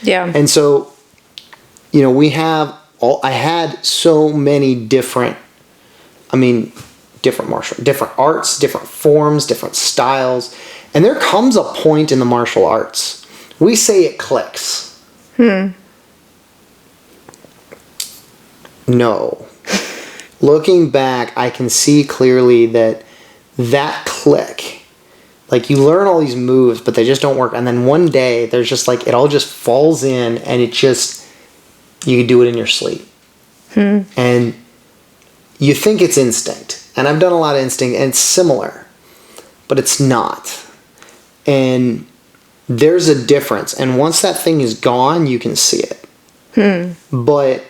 Yeah. And so, I had so many different different arts, different forms, different styles. And there comes a point in the martial arts. We say it clicks. No. Looking back, I can see clearly that click, like you learn all these moves, but they just don't work. And then one day there's just like, it all just falls in and you can do it in your sleep. And you think it's instinct. And I've done a lot of instinct and it's similar, but it's not. And there's a difference. And once that thing is gone, you can see it. But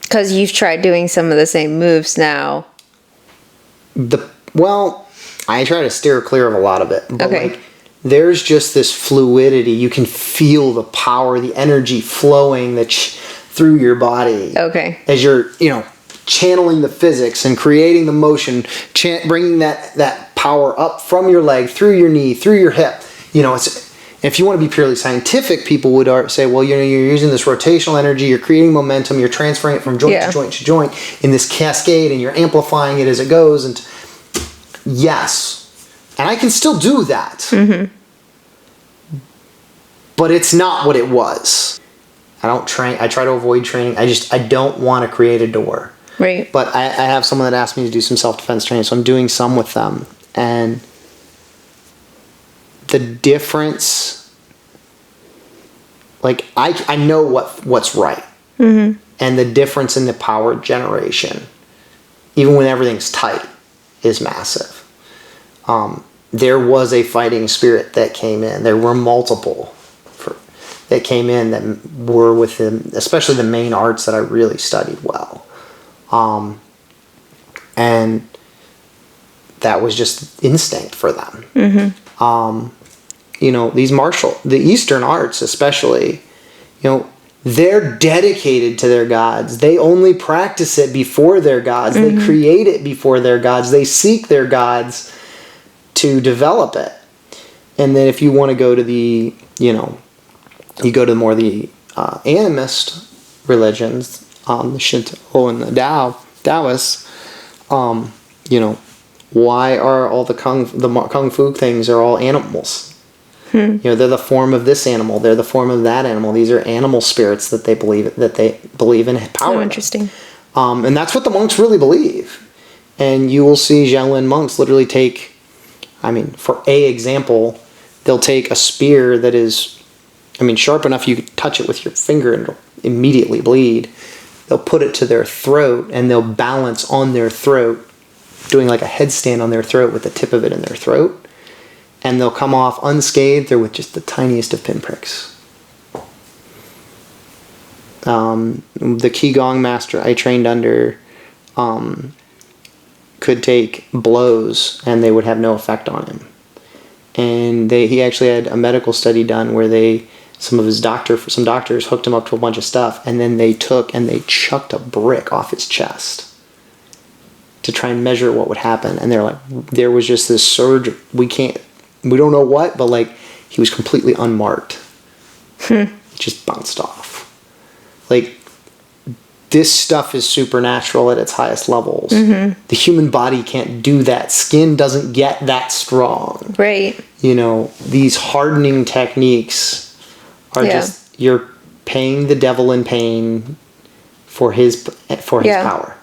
because you've tried doing some of the same moves now. I try to steer clear of a lot of it. But Okay. there's just this fluidity. You can feel the power, the energy flowing through your body. Okay. As you're, channeling the physics and creating the motion, bringing that power up from your leg, through your knee, through your hip. If you want to be purely scientific, people would say, well, you're using this rotational energy, you're creating momentum, you're transferring it from joint to joint to joint in this cascade, and you're amplifying it as it goes. And yes, and I can still do that. But it's not what it was. I don't train. I try to avoid training. I don't want to create a door. Right. But I have someone that asked me to do some self-defense training, so I'm doing some with them. And the difference, I know what's right. And the difference in the power generation, even when everything's tight, is massive. There was a fighting spirit that came in. There were multiple that came in that were within, especially the main arts that I really studied well. And that was just instinct for them. The Eastern arts especially, they're dedicated to their gods. They only practice it before their gods. They create it before their gods. They seek their gods to develop it. And then if you want to go to the, you go to more the animist religions, the Shinto and the Taoists, why are all the kung fu things are all animals? They're the form of this animal. They're the form of that animal. These are animal spirits that they believe in power. Oh, interesting. And that's what the monks really believe. And you will see Shaolin monks literally take, for example, they'll take a spear that is, sharp enough you could touch it with your finger and it'll immediately bleed. They'll put it to their throat and they'll balance on their throat, doing like a headstand on their throat with the tip of it in their throat. And they'll come off unscathed or with just the tiniest of pinpricks. The Qigong master I trained under could take blows and they would have no effect on him. And he actually had a medical study done where some doctors hooked him up to a bunch of stuff, and then they chucked a brick off his chest to try and measure what would happen. And they're like, there was just this surge. We don't know what, but he was completely unmarked. It just bounced off. This stuff is supernatural at its highest levels. The human body can't do that. Skin doesn't get that strong. Right. These hardening techniques are just, you're paying the devil in pain for his power.